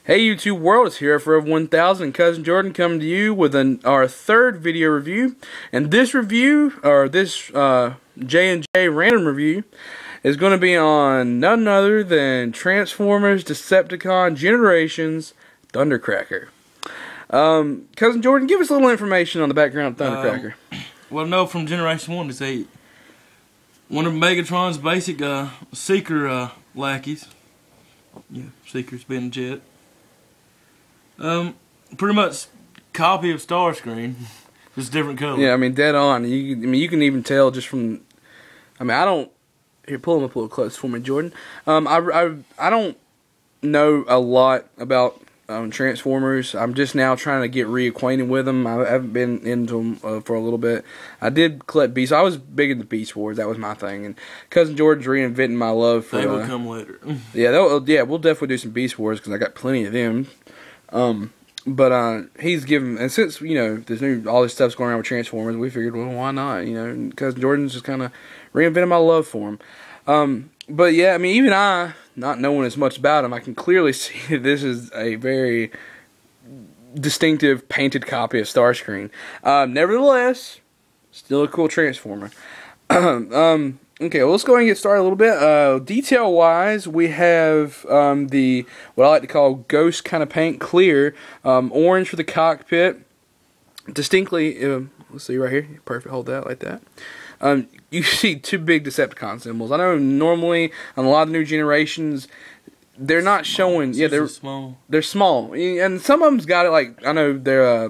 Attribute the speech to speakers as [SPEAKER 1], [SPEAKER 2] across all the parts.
[SPEAKER 1] Hey YouTube world, it's here for 1000. Cousin Jordan coming to you with our third video review. And this review, or this J&J random review, is going to be on none other than Transformers Decepticon Generations Thundercracker. Cousin Jordan, give us a little information on the background of Thundercracker.
[SPEAKER 2] Well, no, from Generation 1, it's one of Megatron's basic Seeker lackeys. Yeah, Seeker's being a jet. Pretty much copy of Starscream, just different color.
[SPEAKER 1] Yeah, I mean, dead on. You can even tell just from. I mean, I don't. Here, pull him up a little close for me, Jordan. I don't know a lot about Transformers. I'm just now trying to get reacquainted with them. I haven't been into them for a little bit. I did collect Beast. I was big into Beast Wars. That was my thing. And Cousin Jordan's reinventing my love for.
[SPEAKER 2] They will come later.
[SPEAKER 1] Yeah, we'll definitely do some Beast Wars because I got plenty of them. But he's given, and since there's all this stuff's going around with Transformers, we figured, well, why not? And Cousin Jordan's just kind of reinventing my love for him. But yeah, I mean, even I, not knowing as much about him, I can clearly see that this is a very distinctive painted copy of Starscream. Nevertheless, still a cool Transformer. Okay, well, let's go ahead and get started a little bit. Detail-wise, we have what I like to call ghost kind of paint, clear, orange for the cockpit. Distinctly, let's see right here. Perfect, hold that like that. You see two big Decepticon symbols. I know normally on a lot of the new generations, they're not showing. Yeah, they're small. They're small, and some of them's got it like I know they're.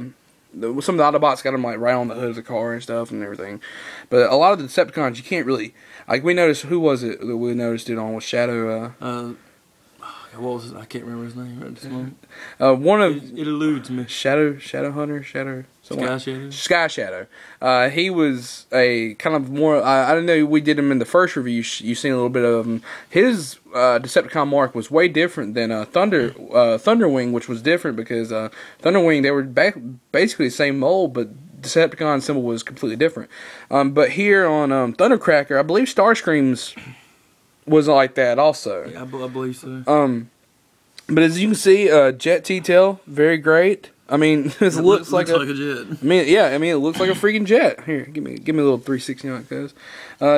[SPEAKER 1] Some of the Autobots got them like right on the hood of the car and stuff and everything, but a lot of the Decepticons you can't really like. We noticed, who was it that we noticed it on with Shadow?
[SPEAKER 2] What was it? I can't remember his name right this moment.
[SPEAKER 1] One of
[SPEAKER 2] it eludes me.
[SPEAKER 1] Shadow Hunter, Sky Shadow. He was a kind of more. I don't know. We did him in the first review. You've seen a little bit of him. His Decepticon mark was way different than Thunderwing, which was different because Thunderwing, they were basically the same mold, but Decepticon symbol was completely different. But here on Thundercracker, I believe Starscream's was like that also.
[SPEAKER 2] Yeah, I believe so.
[SPEAKER 1] But as you can see, jet T-tail, very great. I mean, this looks like a
[SPEAKER 2] jet.
[SPEAKER 1] I mean, it looks like a freaking jet. Here, give me a little 360 on it, guys.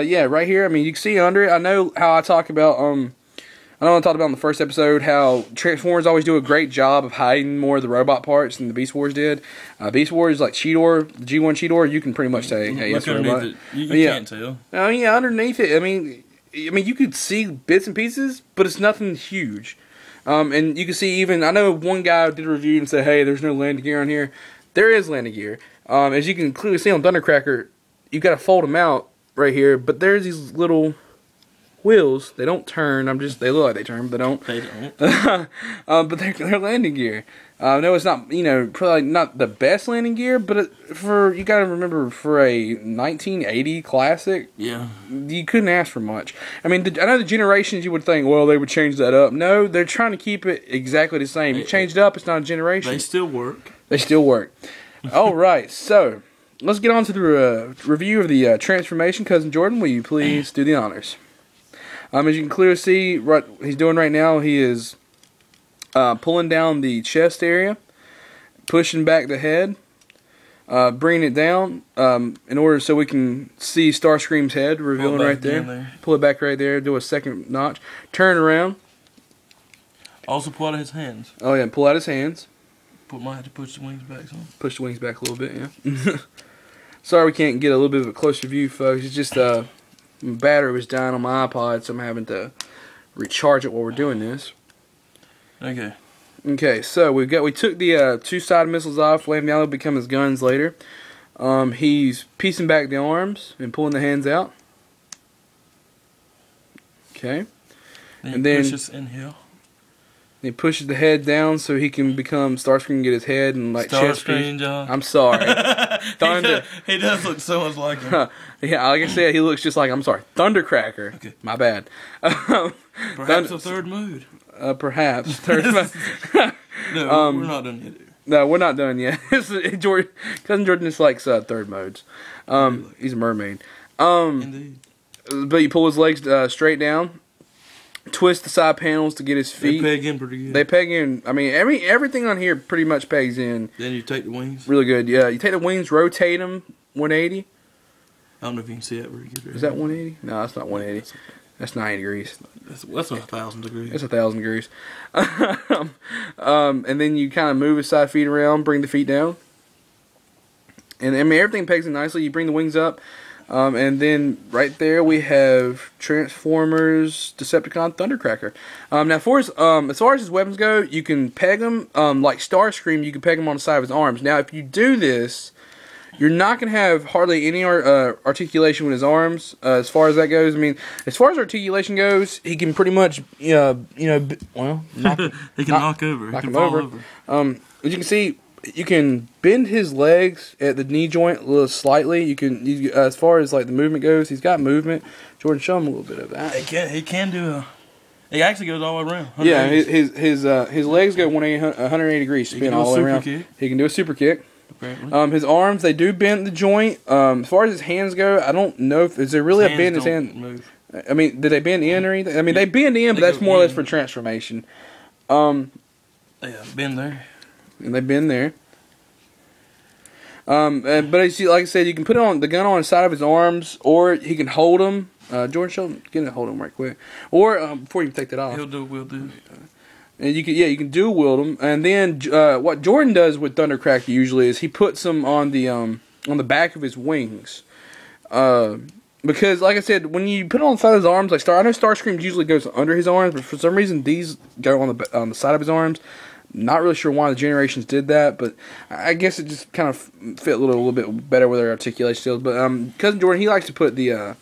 [SPEAKER 1] Yeah, right here. I mean, you can see under it. I know how I talk about I know I talked about in the first episode how Transformers always do a great job of hiding more of the robot parts than the Beast Wars did. Beast Wars, like Cheetor, the G1 Cheetor, you can pretty much say, hey, it's a robot.
[SPEAKER 2] You can't tell.
[SPEAKER 1] Oh yeah, underneath it. I mean, you could see bits and pieces, but it's nothing huge. And you can see even, I know one guy did a review and said, hey, there's no landing gear on here. There is landing gear. As you can clearly see on Thundercracker, you've got to fold them out right here, but there's these little wheels. They don't turn. They look like they turn, but they don't.
[SPEAKER 2] They don't.
[SPEAKER 1] But they're landing gear. No, it's not, probably not the best landing gear, but you got to remember, for a 1980 classic,
[SPEAKER 2] yeah,
[SPEAKER 1] you couldn't ask for much. I mean, I know the generations you would think, well, they would change that up. No, they're trying to keep it exactly the same. You change it up, it's not a generation.
[SPEAKER 2] They still work.
[SPEAKER 1] They still work. All right, so let's get on to the review of the transformation. Cousin Jordan, will you please do the honors? As you can clearly see, what he's doing right now, he is pulling down the chest area, pushing back the head, bringing it down in order so we can see Starscream's head revealing right there. Pull it back right there, do a second notch, turn around.
[SPEAKER 2] Also pull out his hands.
[SPEAKER 1] Oh yeah, pull out his hands.
[SPEAKER 2] Might have to push the wings back some.
[SPEAKER 1] Push the wings back a little bit, yeah. Sorry we can't get a little bit of a closer view, folks. It's just my battery was dying on my iPod, so I'm having to recharge it while we're doing this.
[SPEAKER 2] Okay.
[SPEAKER 1] Okay, so we took the two side missiles off, laying down, they'll become his guns later. He's piecing back the arms and pulling the hands out. Okay.
[SPEAKER 2] And then pushes in here.
[SPEAKER 1] He pushes the head down so he can become Starscream and get his head and like chest piece.
[SPEAKER 2] I'm
[SPEAKER 1] sorry.
[SPEAKER 2] He does look so much like him.
[SPEAKER 1] Yeah, like I said, he looks just like, I'm sorry, Thundercracker.
[SPEAKER 2] Okay.
[SPEAKER 1] My bad.
[SPEAKER 2] Perhaps a third mode.
[SPEAKER 1] Perhaps. Third mode.
[SPEAKER 2] No, we're not done yet.
[SPEAKER 1] No, we're not done yet. Cousin Jordan just likes third modes. He's a mermaid.
[SPEAKER 2] Indeed.
[SPEAKER 1] But you pull his legs straight down. twist the side panels to get his feet.
[SPEAKER 2] They peg in pretty good.
[SPEAKER 1] They peg in. I mean, everything on here pretty much pegs in.
[SPEAKER 2] Then you take the wings.
[SPEAKER 1] Really good. Yeah, you take the wings, rotate them 180.
[SPEAKER 2] I don't know if you can see that very good. Right
[SPEAKER 1] Is that 180? No, that's not 180. That's 90 degrees.
[SPEAKER 2] That's 1,000 degrees.
[SPEAKER 1] That's 1,000 degrees. And then you kind of move his side feet around, bring the feet down. And I mean, everything pegs in nicely. You bring the wings up. And then right there we have Transformers, Decepticon, Thundercracker. Now, as far as his weapons go, you can peg them like Starscream. You can peg them on the side of his arms. Now, if you do this, you're not going to have hardly any articulation with his arms as far as that goes. I mean, as far as articulation goes, he can pretty much, he can
[SPEAKER 2] knock over. He can fall over.
[SPEAKER 1] As you can see, you can bend his legs at the knee joint a little slightly. You can, as far as like the movement goes, he's got movement. Jordan, show him a little bit of that.
[SPEAKER 2] He can do a. He actually goes all the way around.
[SPEAKER 1] Yeah, his legs go 180 degrees, spin all the way around.
[SPEAKER 2] Kick.
[SPEAKER 1] He can do a super kick. His arms, they do bend the joint. As far as his hands go, I don't know if is there really a bend in his hand.
[SPEAKER 2] Move.
[SPEAKER 1] I mean, did they bend in or anything? I mean, they bend in, but that's more or less for transformation.
[SPEAKER 2] Yeah, bend there.
[SPEAKER 1] And they've been there. But as you, like I said, you can put it on the gun on the side of his arms, or he can hold them. Jordan, show him, get to hold him right quick. Or before you take that off,
[SPEAKER 2] We'll do.
[SPEAKER 1] And you can dual wield them. And then what Jordan does with Thundercracker usually is he puts them on the back of his wings. Because, like I said, when you put it on the side of his arms, like I know Starscream usually goes under his arms, but for some reason these go on the side of his arms. Not really sure why the Generations did that, but I guess it just kind of fit a little bit better with their articulation skills. But Cousin Jordan, he likes to put the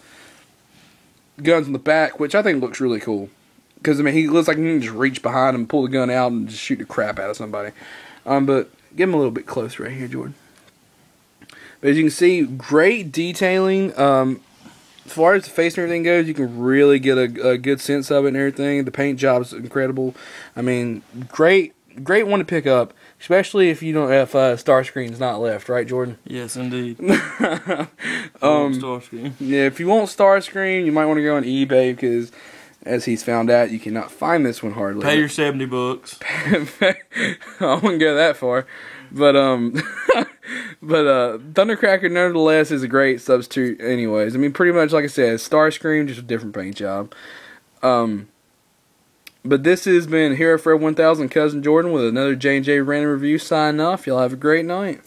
[SPEAKER 1] guns in the back, which I think looks really cool. Because, I mean, he looks like he can just reach behind him, pull the gun out, and just shoot the crap out of somebody. But get him a little bit closer right here, Jordan. But as you can see, great detailing. As far as the face and everything goes, you can really get a good sense of it and everything. The paint job is incredible. I mean, great one to pick up, especially if you don't have Starscream's not left, right, Jordan?
[SPEAKER 2] Yes, indeed. Starscream. Yeah,
[SPEAKER 1] if you want Starscream, you might want to go on eBay because, as he's found out, you cannot find this one hardly.
[SPEAKER 2] Pay your $70.
[SPEAKER 1] I wouldn't go that far, but Thundercracker nevertheless is a great substitute. Anyways, I mean, pretty much like I said, Starscream, just a different paint job. But this has been Hero Fred 1000 Cousin Jordan with another J&J Random Review signing off. Y'all have a great night.